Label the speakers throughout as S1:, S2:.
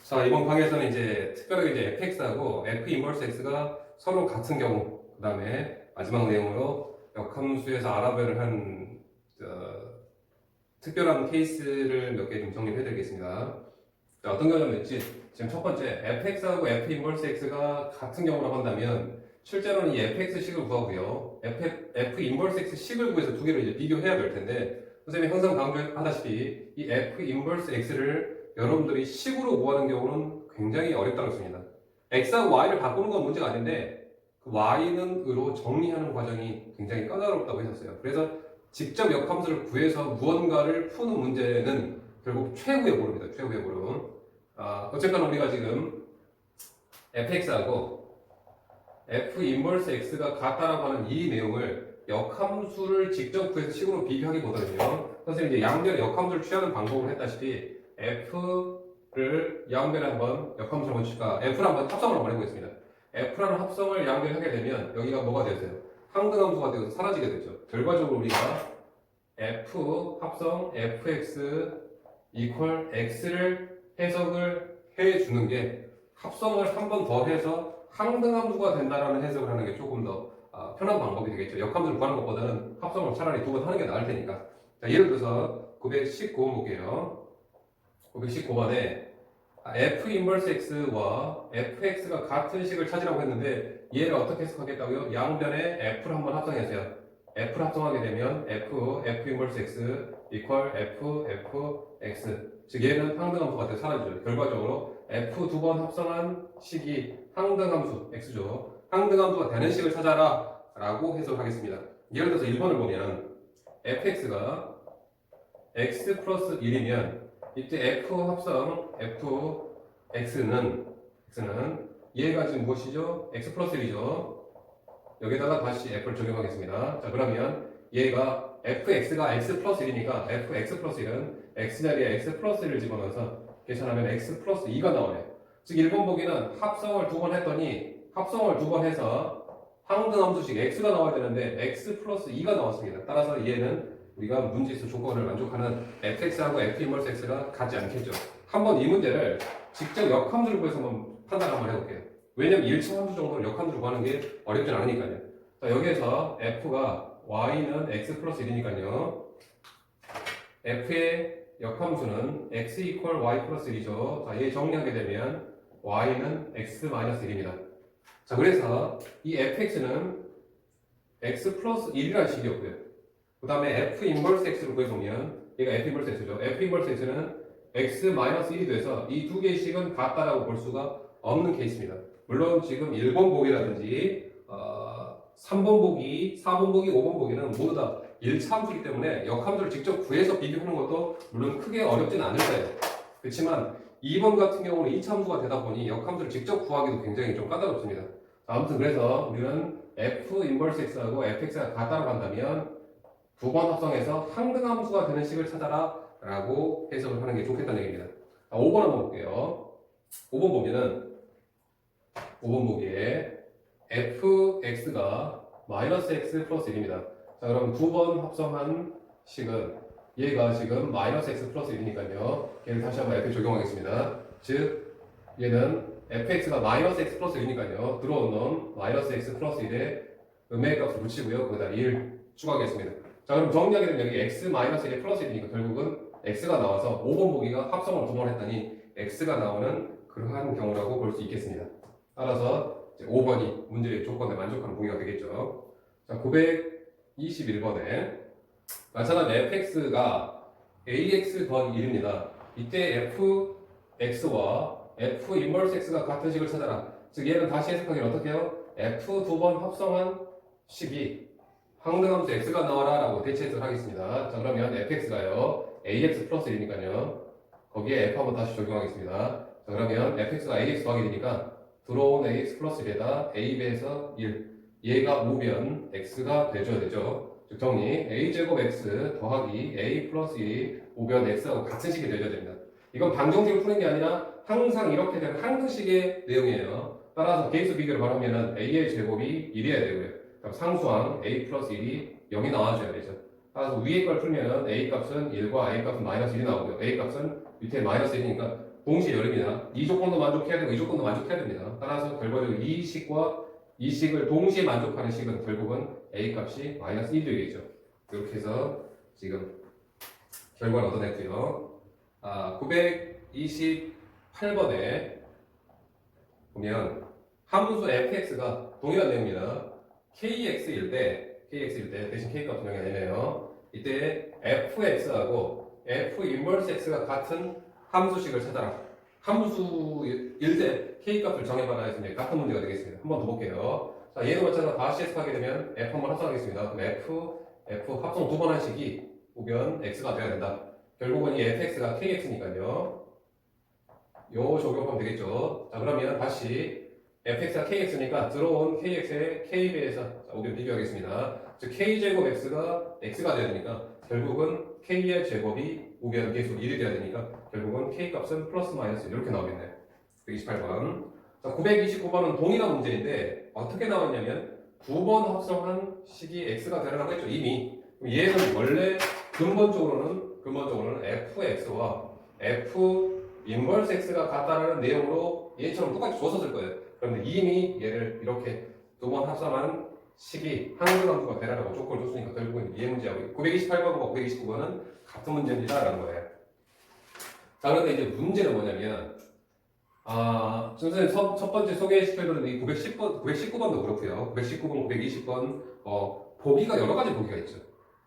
S1: 자, 이번 강의에서는 이제 특별하게 이제 fx하고 f 인버스 x가 서로 같은 경우, 그 다음에 마지막 내용으로 역함수에서 알아보려 한 특별한 케이스를 몇 개 좀 정리해 드리겠습니다. 자, 어떤 경우냐면 지금 첫 번째 fx하고 f 인버스 x가 같은 경우라고 한다면 실제로는 이 fx식을 구하고요. f 인버스 x식을 구해서 두 개를 이제 비교해야 될 텐데 선생님이 항상 강조하다시피 이 f 인버스 x를 여러분들이 식으로 구하는 경우는 굉장히 어렵다는 것입니다. x하고 y를 바꾸는 건 문제가 아닌데 그 y는으로 정리하는 과정이 굉장히 까다롭다고 했었어요. 그래서 직접 역함수를 구해서 무언가를 푸는 문제는 결국 최후의 보루입니다. 최후의 보루. 어쨌거나 우리가 지금 fx하고 f 인버스 x가 같다라고 하는 이 내용을 역함수를 직접 구해서 식으로 비교하기보다는요. 선생님이 이제 양변의 역함수를 취하는 방법을 했다시피 f를 양변에 한번 역함수를 한번 칠까 f를 한번 합성을 한번 해보겠습니다. f라는 합성을 양변에 하게 되면 여기가 뭐가 되세요? 항등함수가 되어서 사라지게 되죠. 결과적으로 우리가 f 합성 fx 이퀄 x를 해석을 해주는 게 합성을 한 번 더 해서 항등함수가 된다라는 해석을 하는 게 조금 더 편한 방법이 되겠죠. 역함수를 구하는 것보다는 합성을 차라리 두 번 하는 게 나을 테니까. 자, 예를 들어서 919번 볼게요. 919번에 f 인버스 x와 fx가 같은 식을 찾으라고 했는데 얘를 어떻게 해석하겠다고요? 양변에 f를 한번 합성해서요. f를 합성하게 되면 f 인버스 x 이퀄 f x 즉 얘는 항등함수가 돼서 사라지죠. 결과적으로 f 두 번 합성한 식이 항등함수 x죠. 항등함수가 되는 식을 찾아라 라고 해석하겠습니다. 예를 들어서 1번을 보면 fx가 x 플러스 1이면 이때 f 합성 fx는 얘가 지금 무엇이죠? x 플러스 1이죠. 여기다가 다시 f를 적용하겠습니다. 자, 그러면 얘가 fx가 x 플러스 1이니까 fx 플러스 1은 x 자리에 x 플러스 1을 집어넣어서 계산하면 x 플러스 2가 나오네요. 즉 1번 보기는 합성을 두 번 했더니 합성을 두 번 해서 항등함수식 x가 나와야 되는데 x 플러스 2가 나왔습니다. 따라서 얘는 우리가 문제에서 조건을 만족하는 fx하고 f 인버스 x가 같지 않겠죠. 한번 이 문제를 직접 역함수를 구해서 한번 판단 한번 해볼게요. 왜냐면 1차 함수 정도는 역함수를 구하는 게 어렵진 않으니까요. 자, 여기에서 f가 y는 x 플러스 1이니까요. f의 역함수는 x 이퀄 y 플러스 1이죠. 자, 얘 정리하게 되면 y는 x 마이너스 1입니다. 자, 그래서 이 fx는 x 플러스 1이라는 식이었고요. 그 다음에 f 인버스 x를 구해보면 얘가 f 인버스 x죠. f 인버스 x는 x 마이너스 1이 돼서 이 두 개의 식은 같다라고 볼 수가 없는 케이스입니다. 물론 지금 1번 보기라든지 3번 보기, 4번 보기, 5번 보기는 모두 다 1차 함수이기 때문에 역함수를 직접 구해서 비교하는 것도 물론 크게 어렵진 않을 거예요. 그렇지만 2번 같은 경우는 2차 함수가 되다 보니 역함수를 직접 구하기도 굉장히 좀 까다롭습니다. 아무튼 그래서 우리는 f 인버스 x하고 fx가 같다고 한다면 두 번 합성해서 항등함수가 되는 식을 찾아라 라고 해석을 하는 게 좋겠다는 얘기입니다. 5번 한번 볼게요. 5번 보면은 5번 보기에 fx가 마이너스 x 플러스 1입니다. 자, 그럼 두 번 합성한 식은 얘가 지금 마이너스 x 플러스 1이니까요. 얘를 다시 한번 f에 적용하겠습니다. 즉 얘는 fx가 마이너스 x 플러스 1이니까요. 들어온 놈 마이너스 x 플러스 1에 음의 값을 붙이고요. 거기다 1 추가하겠습니다. 자, 그럼 정리하게 되면 여기 x 마이너스 1이 플러스 1이니까 결국은 x가 나와서 5번 보기가 합성을 두 번 했더니 x가 나오는 그러한 경우라고 볼 수 있겠습니다. 따라서 이제 5번이 문제의 조건에 만족하는 보기가 되겠죠. 자, 921번에 나타난 fx가 ax 더하기 1입니다. 이때 fx와 f 인버스 x가 같은 식을 찾아라. 즉 얘는 다시 해석하기를 어떻게 해요? f 두 번 합성한 식이 항등함수 x가 나와라 라고 대체 해석을 하겠습니다. 자, 그러면 fx가요 ax 플러스 1이니까요 거기에 f 한번 다시 적용하겠습니다. 자, 그러면 fx가 ax 더하기 1이니까 들어온 ax 플러스 1에다 a배에서 1 얘가 5면 x가 돼줘야 되죠. 즉 정리 a제곱 x 더하기 a 플러스 1이 5변 x하고 같은 식이 돼줘야 됩니다. 이건 방정식을 푸는 게 아니라 항상 이렇게 되는 항등식의 내용이에요. 따라서 개수 비교를 바라면 a의 제곱이 1이어야 되고요. 그럼 상수항 a 플러스 1이 0이 나와줘야 되죠. 따라서 위에 걸 풀면 a 값은 1과 a 값은 마이너스 1이 나오고요. a 값은 밑에 마이너스 1이니까 동시에 열립니다. 이 조건도 만족해야 되고 이 조건도 만족해야 됩니다. 따라서 결과적으로 이 식과 이 식을 동시에 만족하는 식은 결국은 a 값이 마이너스 1이 되겠죠. 이렇게 해서 지금 결과를 얻어냈고요. 928번에 보면 함수 fx가 동일한 내용입니다. kx일 때 대신 k값 분명히 아니네요. 이때 fx하고 f 인버스 x가 같은 함수식을 찾아라. 함수일 때 k값을 정해봐라 했으니 같은 문제가 되겠습니다. 한 번 더 볼게요. 자, 얘도 마찬가지로 다시 해석하게 되면 f 한번 합성하겠습니다. 그럼 f 합성 두 번 한 식이 우변 x가 돼야 된다. 결국은 이 fx가 kx니까요. 요 적용하면 되겠죠. 자, 그러면 다시 fx가 kx니까 들어온 kx의 k배에서 우변 비교하겠습니다. 즉 k제곱 x가 x가 돼야 되니까 결국은 k의 제곱이 우변 계수 1이 돼야 되니까 결국은 k값은 플러스 마이너스 이렇게 나오겠네요. 128번. 자, 929번은 동일한 문제인데 어떻게 나왔냐면 두 번 합성한 식이 x가 되라고 했죠. 이미. 얘는 원래 근본적으로는 fx와 f 인버스 x가 같다는 내용으로 얘처럼 똑같이 줬었을 거예요. 그런데 이미 얘를 이렇게 두 번 합성한 식이 한글함수가 되라고 조건을 줬으니까 결국은 이해 문제하고 928번과 929번은 같은 문제입니다라는 거예요. 자, 그런데 이제 문제는 뭐냐면 선생님 첫 번째 소개시켜드린 이 919번도 그렇고요. 919번, 920번 보기가 여러 가지 보기가 있죠.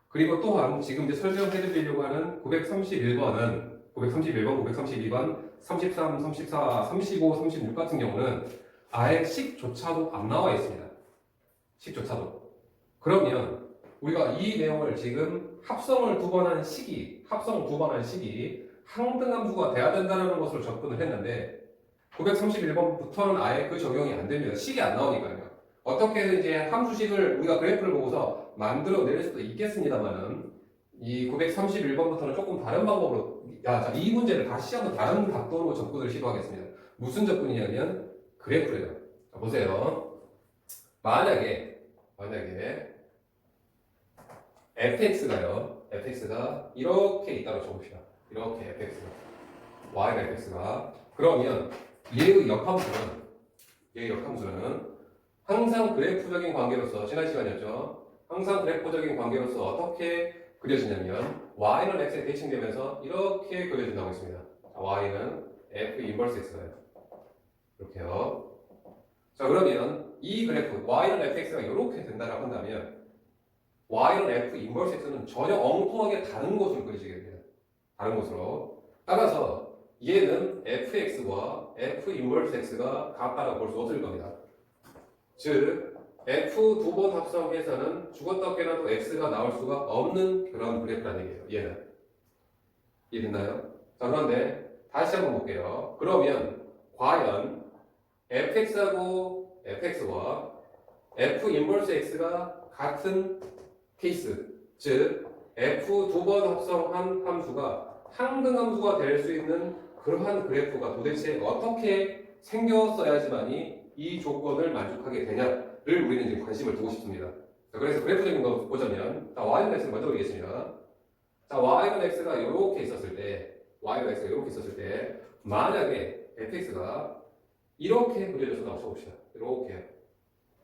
S1: 그리고 또한 지금 이제 설명해드리려고 하는 931번, 932번, 33, 34, 35, 36 같은 경우는 아예 식조차도 안 나와 있습니다. 식조차도. 그러면 우리가 이 내용을 지금 합성을 두 번 한 식이 항등함수가 돼야 된다는 것으로 접근을 했는데 931번부터는 아예 그 적용이 안 됩니다. 식이 안 나오니까요. 어떻게든 이제 함수식을 우리가 그래프를 보고서 만들어낼 수도 있겠습니다만은 이 931번부터는 조금 다른 방법으로 이 문제를 다시 한번 다른 각도로 접근을 시도하겠습니다. 무슨 접근이냐면 그래프래요. 자, 보세요. 만약에 fx가 이렇게 있다고 쳐봅시다. 이렇게 y가 fx가 그러면 얘의 역함수는 항상 그래프적인 관계로서 지난 시간이었죠. 항상 그래프적인 관계로서 어떻게 그려지냐면 y는 x에 대칭되면서 이렇게 그려진다고 했습니다. y는 f 인버스 x가요. 이렇게요. 자, 그러면 이 그래프 y는 fx가 이렇게 된다라고 한다면 y는 f 인버스 x는 전혀 엉뚱하게 다른 곳으로 그려지게 됩니다. 다른 곳으로. 따라서 얘는 fx와 f 인버스 x가 같다고 볼 수 없을 겁니다. 즉 f 두 번 합성해서는 죽었다 깨나도 x가 나올 수가 없는 그런 그래프라는 얘기예요. 얘는. 이해됐나요? 자, 그런데 다시 한번 볼게요. 그러면 과연 fx하고 fx와 f 인버스 x가 같은 케이스, 즉 f 두 번 합성한 함수가 항등함수가 될 수 있는 그러한 그래프가 도대체 어떻게 생겼어야지만이 이 조건을 만족하게 되냐를 우리는 지금 관심을 두고 싶습니다. 자, 그래서 그래프적인 거 보자면 y는 x를 먼저 그리겠습니다. 자, y는 x가 이렇게 있었을 때 만약에 fx가 이렇게 그려져서 쳐봅시다. 이렇게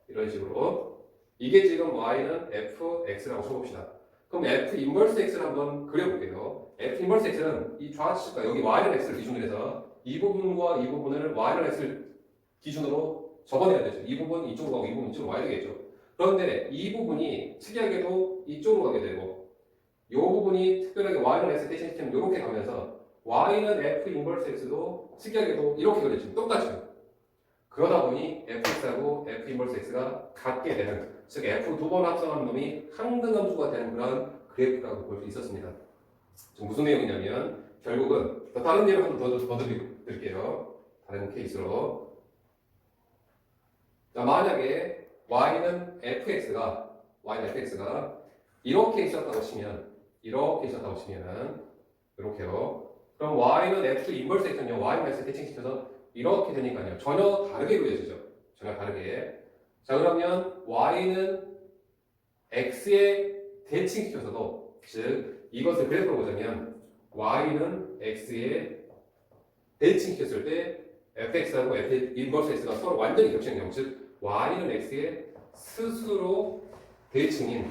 S1: 이런 식으로 이게 지금 y는 fx라고 쳐봅시다. 그럼 f 인버스 x를 한번 그려볼게요. f 인버스 x는 이 좌측과 여기 y는 x를 기준으로 해서 이 부분과 이 부분을 y는 x를 기준으로 접어내야 되죠. 이 부분 이쪽으로 가고 이 부분 이쪽으로 와야 되겠죠. 그런데 이 부분이 특이하게도 이쪽으로 가게 되고 이 부분이 특별하게 y는 x 대신 시키면 이렇게 가면서 y는 f 인버스 x도 특이하게도 이렇게 그려지죠. 똑같죠. 그러다 보니 fx하고 f 인버스 x가 같게 되는, 즉 f 두 번 합성한 놈이 항등함수가 되는 그런 그래프라고 볼 수 있었습니다. 지금 무슨 내용이냐면 결국은 다른 예를 한번 더 드릴게요. 다른 케이스로. 자, 만약에 y는 fx가 이렇게 있었다고 치면 이렇게요. 그럼 y는 f 인버스 x는요. y는 x 대칭시켜서 이렇게 되니까요. 전혀 다르게 그려지죠. 전혀 다르게. 자, 그러면 y는 x에 대칭시켜서도, 즉 이것을 그래프로 보자면 y는 x에 대칭시켰을 때 fx하고 f 인버스 x가 서로 완전히 겹치는 경우, 즉 y는 x의 스스로 대칭인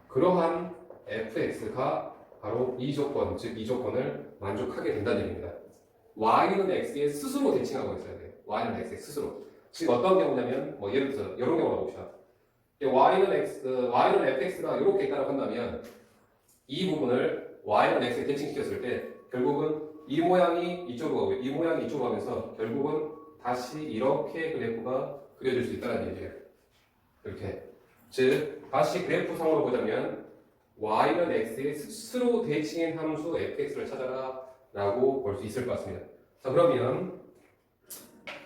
S1: 그러한 fx가 바로 이 조건, 즉 이 조건을 만족하게 된다는 얘기입니다. y는 x의 스스로 대칭하고 있어야 돼요. y는 x의 스스로. 즉 어떤 경우냐면 뭐 예를 들어서 이런 경우를 봅시다. y는 fx가 이렇게 있다고 한다면 이 부분을 y는 x에 대칭시켰을 때 결국은 이 모양이 이쪽으로 가고 이 모양이 이쪽으로 가면서 결국은 다시 이렇게 그래프가 그려질 수 있다는 얘기예요. 이렇게. 즉 다시 그래프상으로 보자면 y는 x의 스스로 대칭인 함수 fx를 찾아라 라고 볼 수 있을 것 같습니다. 자, 그러면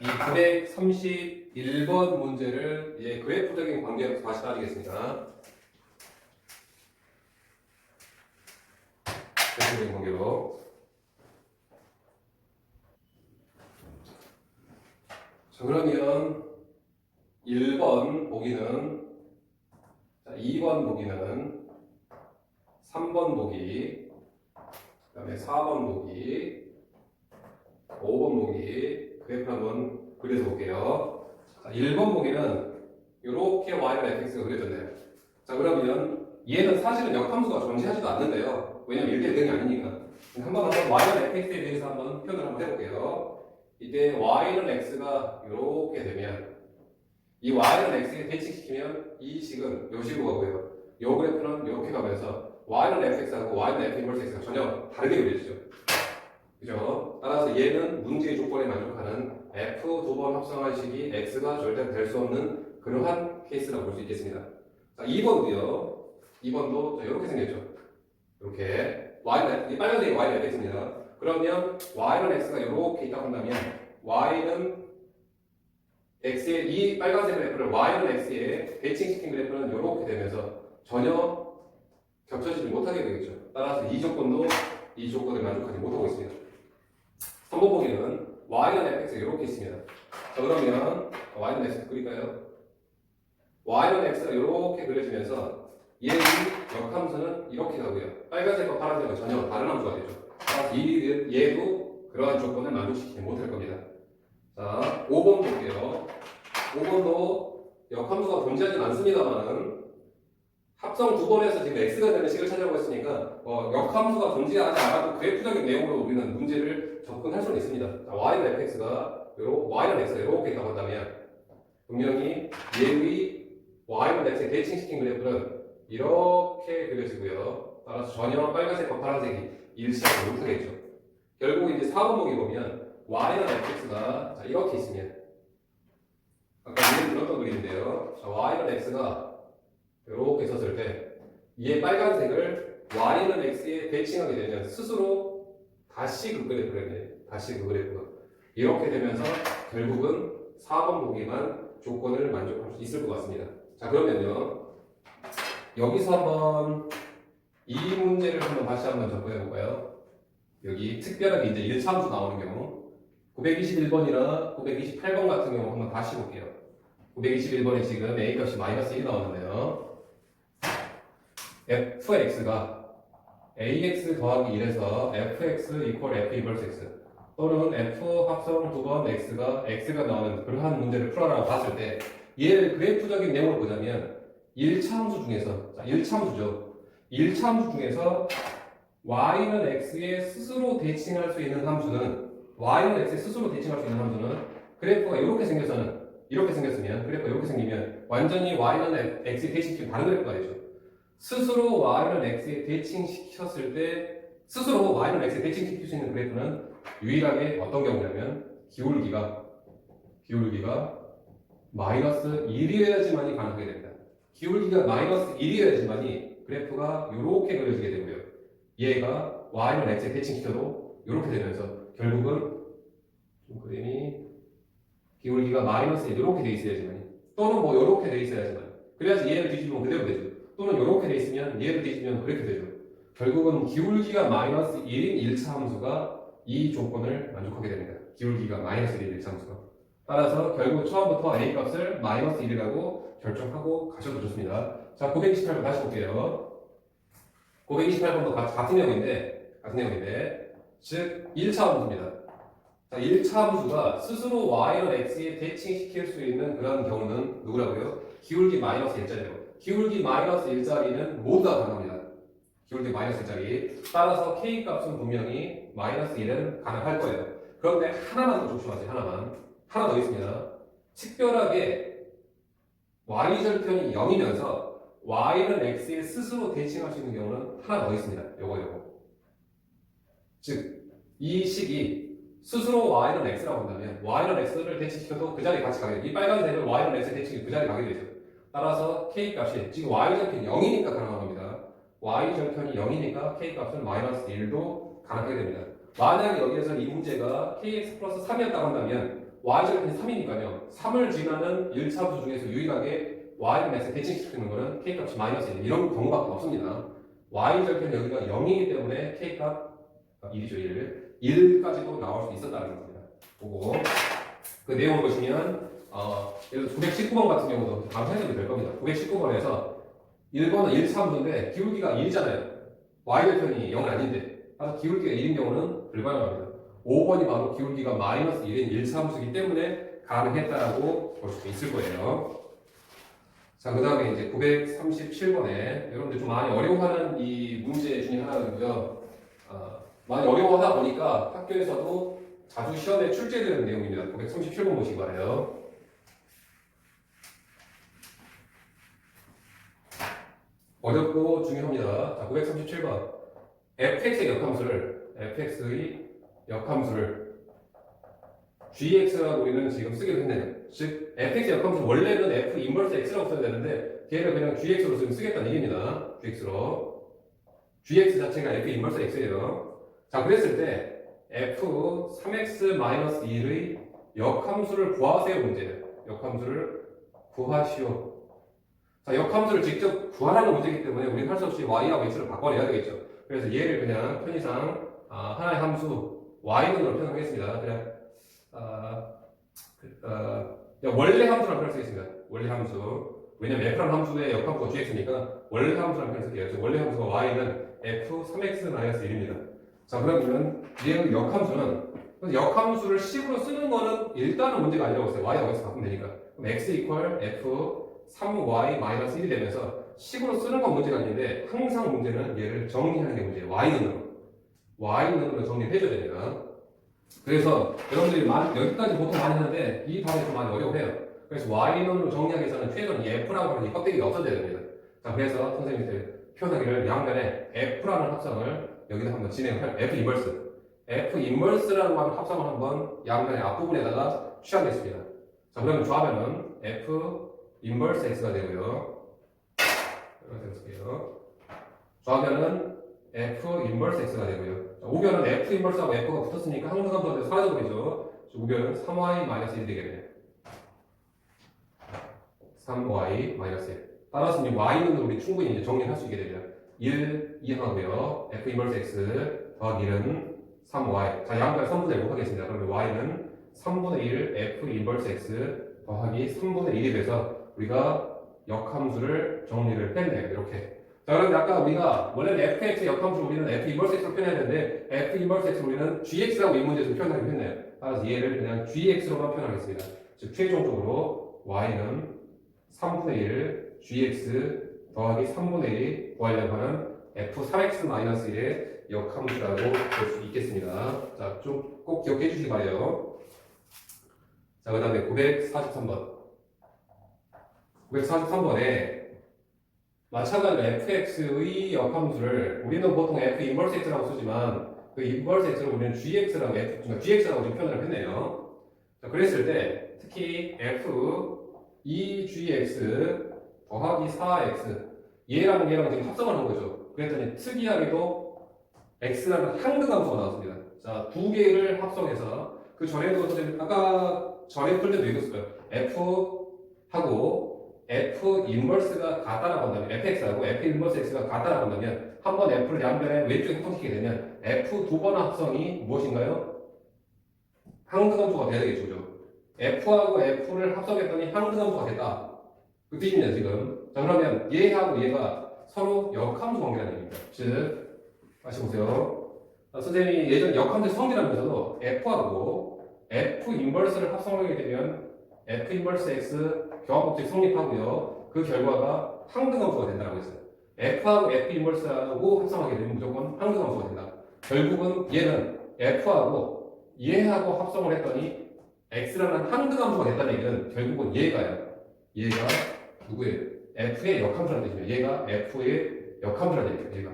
S1: 이 931번 문제를 그래프적인 관계로 다시 따지겠습니다. 그래프적인 관계로. 자, 그러면 1번 보기는, 자, 2번 보기는, 3번 보기, 그 다음에 4번 보기, 5번 보기, 그래프 한번 그려서 볼게요. 자, 1번 보기는 이렇게 y는 fx가 그려졌네요. 자, 그러면 얘는 사실은 역함수가 존재하지도 않는데요. 왜냐면 1대 1등이 아니니까. 한번 y는 fx에 대해서 한번 표현을 한번 해볼게요. 이때 y는 x가 이렇게 되면 이 y는 x에 대칭시키면 이 식은 요 식으로 가고요. 요 그래프는 이렇게 가면서 y는 fx하고 y는 f 인버스 x가 전혀 다르게 그려지죠. 그죠? 따라서 얘는 문제의 조건에 만족하는 f 두 번 합성한 식이 x가 절대 될 수 없는 그러한 케이스라고 볼 수 있겠습니다. 자, 2번도요. 2번도 이렇게 생겼죠. 이렇게 y는 이 빨간색이 y는 fx입니다. 그러면 y는 x가 이렇게 있다고 한다면 y는 x의 이 빨간색 그래프를 y는 x에 대칭시킨 그래프는 이렇게 되면서 전혀 겹쳐지지 못하게 되겠죠. 따라서 이 조건도 이 조건을 만족하지 못하고 있습니다. 3번 보기는 y는 fx가 이렇게 있습니다. 자, 그러면 y는 x 그릴까요? y는 x가 이렇게 그려지면서 얘의 역함수는 이렇게 가고요. 빨간색과 파란색은 전혀 다른 함수가 되죠. 따라서 얘도 그러한 조건을 만족시키지 못할 겁니다. 자, 5번 볼게요. 5번도 역함수가 존재하진 않습니다만은 합성 두 번에서 지금 x가 되는 식을 찾아보고 있으니까 역함수가 존재하지 않아도 그래프적인 내용으로 우리는 문제를 접근할 수는 있습니다. 자, y는 fx가 y는 x가 이렇게 있다고 한다면 분명히 얘의 y는 x에 대칭시킨 그래프는 이렇게 그려지고요. 따라서 전혀 빨간색과 파란색이 일치하지 못하겠죠. 결국 이제 4번 보기 보면 y는 fx가 이렇게 있으면 아까 예를 들었던 그림인데요. 자, y는 x가 이렇게 있었을 때 얘 빨간색을 y는 x에 대칭하게 되면 스스로 다시 그 그래프가 이렇게 되면서 결국은 4번 보기만 조건을 만족할 수 있을 것 같습니다. 자, 그러면요 여기서 한번 이 문제를 다시 한번 접근해 볼까요? 여기 특별하게 이제 1차함수 나오는 경우 921번이나 928번 같은 경우 한번 다시 볼게요. 921번에 지금 a 값이 마이너스 1이 나오는데요. fx가 ax 더하기 1에서 fx 이퀄 f 인버스 x 또는 f 합성 두 번 x가 나오는 그러한 문제를 풀어라고 봤을 때 얘를 그래프적인 내용을 보자면 1차 함수 중에서 1차 함수죠. 1차 함수 중에서 y는 x에 스스로 대칭할 수 있는 함수는 그래프가 이렇게 생겼으면 그래프가 이렇게 생기면 완전히 y는 x에 대칭시키면 다른 그래프가 되죠. 스스로 y는 x에 대칭시켰을 때 스스로 y는 x에 대칭시킬 수 있는 그래프는 유일하게 어떤 경우냐면 기울기가 마이너스 1이어야지만이 가능하게 됩니다. 기울기가 마이너스 1이어야지만이 그래프가 이렇게 그려지게 되고요. 얘가 y는 x에 대칭시켜도 이렇게 되면서 결국은 그림이 기울기가 마이너스 1 이렇게 돼 있어야지만 또는 뭐 이렇게 돼 있어야지만 그래야지 얘를 뒤집으면 그대로 되죠. 또는 이렇게 돼 있으면 얘를 뒤집으면 그렇게 되죠. 결국은 기울기가 마이너스 1인 1차 함수가 이 조건을 만족하게 됩니다. 기울기가 마이너스 1인 1차 함수가. 따라서 결국 처음부터 a 값을 마이너스 1이라고 결정하고 가셔도 좋습니다. 자, 928번 다시 볼게요. 928번도 같은 내용인데 즉 1차 함수입니다. 자, 1차 함수가 스스로 y는 x에 대칭시킬 수 있는 그런 경우는 누구라고요? 기울기 마이너스 1자리예요. 기울기 마이너스 1자리는 모두 다 가능합니다. 기울기 마이너스 1자리. 따라서 k 값은 분명히 마이너스 1은 가능할 거예요. 그런데 하나만 더 조심하세요. 하나 더 있습니다. 특별하게 y절편이 0이면서 y는 x에 스스로 대칭할 수 있는 경우는 하나 더 있습니다. 요거. 즉, 이 식이 스스로 y는 x라고 한다면 y는 x를 대칭시켜도 그 자리에 같이 가게 돼요. 이 빨간색은 y는 x에 대칭이 그 자리에 가게 되죠. 따라서 k 값이 지금 y절편이 0이니까 가능한 겁니다. y절편이 0이니까 k 값은 마이너스 1도 가능하게 됩니다. 만약에 여기에서 이 문제가 kx 플러스 3이었다고 한다면 y절편이 3이니까요. 3을 지나는 1차 함수 중에서 유일하게 y는 x에 대칭시키는 거는 k 값이 마이너스 1 이런 경우밖에 없습니다. y절편이 여기가 0이기 때문에 k 값 1이죠. 1까지도 나올 수 있었다는 겁니다. 보고 그 내용을 보시면 예를 들어 919번 같은 경우도 바로 해석이 될 겁니다. 919번에서 1번은 1차 함수인데 기울기가 1이잖아요. y절편이 0은 아닌데 따라서 기울기가 1인 경우는 불가능합니다. 5번이 바로 기울기가 마이너스 1인 1차 함수이기 때문에 가능했다라고 볼 수 있을 거예요. 자, 그 다음에 이제 937번에 여러분들 좀 많이 어려워하는 이 문제 중에 하나는요. 많이 어려워하다 보니까 학교에서도 자주 시험에 출제되는 내용입니다. 937번 보시기 바래요. 어렵고 중요합니다. 자, 937번. fx의 역함수를 gx라고 우리는 지금 쓰기로 했네요. 즉, fx의 역함수 원래는 f 인버스 x라고 써야 되는데 걔를 그냥 gx로 지금 쓰겠다는 얘기입니다. gx로. gx 자체가 f 인버스 x예요. 자, 그랬을 때 f 3x-1의 역함수를 구하세요 문제예요. 역함수를 구하시오. 자, 역함수를 직접 구하라는 문제이기 때문에 우리는 할 수 없이 y하고 x를 바꿔내야 되겠죠. 그래서 얘를 그냥 편의상 하나의 함수 y는으로 표현하겠습니다. 그냥 원래 함수라고 표현할 수 있습니다. 원래 함수. 왜냐면 f라는 함수의 역함수가 gx니까 원래 함수라고 표현할 수 있어요. 원래 함수가 y는 f 3x-1입니다. 자, 그러면 얘의 역함수를 식으로 쓰는 거는 일단은 문제가 아니라고 했어요. y하고 x 바꾸면 되니까. 그럼 x 이퀄 f 3y 마이너스 1이 되면서 식으로 쓰는 건 문제가 아닌데 항상 문제는 얘를 정리하는 게 문제예요. y는으로 정리를 해줘야 됩니다. 그래서 여러분들이 여기까지 보통 많이 하는데 이 답이 좀 많이 어려워해요. 그래서 y는으로 정리하기 위해서는 최소한 이 f라고 하는 이 껍데기가 없어져야 됩니다. 자, 그래서 선생님들 표현하기를 양변에 f라는 합성을 여기다 한번 진행할 f 인버스라고 하는 합성을 한번 양면의 앞부분에다가 취하겠습니다. 자, 그러면 좌변은 f 인버스 x가 되고요. 이렇게 해볼게요. 좌변은 f 인버스 x가 되고요. 자, 우변은 f 인버스하고 f가 붙었으니까 항등함수가 사라져버리죠. 우변은 3y-1이 되겠네요. 3y-1. 따라서 이 y는 우리 충분히 이제 정리할 수 있게 됩니다. 1 이항하고요. f 인버스 x 더하기 1은 3y. 자, 양변 3분의 1 곱하겠습니다. 그러면 y는 3분의 1 f 인버스 x 더하기 3분의 1이 돼서 우리가 역함수를 정리를 했네요. 이렇게. 자, 그런데 아까 우리가 원래는 fx 역함수를 우리는 f 인버스 x로 표현해야 되는데 f 인버스 x를 우리는 gx라고 이 문제에서 표현하기로 했네요. 따라서 얘를 그냥 gx로만 표현하겠습니다. 즉 최종적으로 y는 3분의 1 gx 더하기 3분의 1이 구하려고 하는 f3x-1의 역함수라고 볼 수 있겠습니다. 자, 좀 꼭 기억해 주시기 바래요. 자, 그 다음에 943번. 943번에 마찬가지로 fx의 역함수를 우리는 보통 f 인버스 x라고 쓰지만 그 인버스 x를 우리는 gx라고 지금 표현을 했네요. 자, 그랬을 때 특히 f 2gx 더하기 4x 얘랑 지금 합성을 한 거죠. 그랬더니 특이하게도 x라는 항등함수가 나왔습니다. 자, 두 개를 합성해서 그 전에도 아까 전에 풀 때도 읽었어요. f하고 f 인버스가 같다라고 한다면 fx하고 f 인버스 x가 같다라고 한다면 한번 f를 양변에 왼쪽에 합성시키게 되면 f 두 번 합성이 무엇인가요? 항등함수가 돼야 되겠죠. f하고 f를 합성했더니 항등함수가 됐다. 그 뜻입니다, 지금. 자, 그러면 얘하고 얘가 서로 역함수 관계라는 얘기입니다. 즉, 다시 보세요. 선생님이 예전 역함수 성질하면서도 f하고 F 인버스를 합성하게 되면 F 인버스 X 교합법칙 성립하고요. 그 결과가 항등함수가 된다고 했어요. F하고 F 인버스하고 합성하게 되면 무조건 항등함수가 된다. 결국은 얘는 F하고 얘하고 합성을 했더니 X라는 항등함수가 됐다는 얘기는 결국은 얘가요. 얘가 누구예요? F의 역함수라는 뜻이에요. 얘가 F의 역함수라는 얘기예요. 얘가.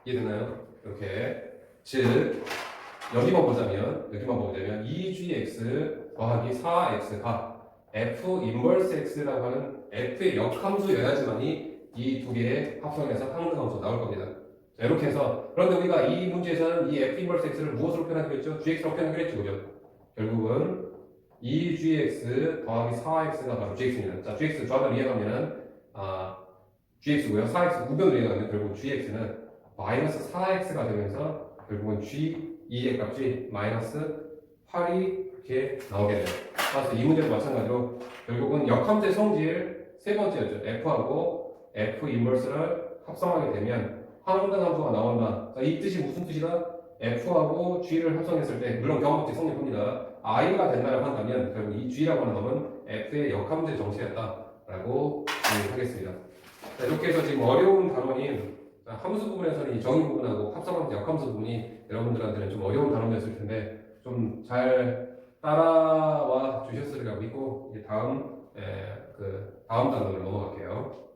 S1: 이해되나요? 이렇게. 즉 여기만 보자면 2gx 더하기 4x가 f 인버스 x라고 하는 f의 역함수여야지만이 이 두 개의 합성해서 항등함수 나올 겁니다. 자, 이렇게 해서 그런데 우리가 이 문제에서는 이 f 인버스 x를 무엇으로 표현하기로 했죠? gx로 표현하기로 했죠, 그죠? 결국은 2gx 더하기 4x가 바로 gx입니다. 자, gx 좌변을 이해하면은 gx고요. 4x 우변으로 이해하면 결국 gx는 마이너스 4x가 되면서 결국은 g2의 값이 마이너스 8이 이렇게 나오게 돼요. 따라서 이 문제도 마찬가지로 결국은 역함수의 성질 세 번째였죠. f하고 f 인버스를 합성하게 되면 항등함수가 나온다. 자, 이 뜻이 무슨 뜻이다? f하고 g를 합성했을 때 물론 교합법칙 성립합니다. i가 된다고 한다면 결국 이 g라고 하는 놈은 f의 역함수의 정체였다라고 하겠습니다. 자, 이렇게 해서 지금 어려운 단원인 함수 부분에서는 이 정의 부분하고 합성함수, 역함수 부분이 여러분들한테는 좀 어려운 단원이었을 텐데 좀 잘 따라와 주셨으리라고 믿고 이제 다음 단원으로 넘어갈게요.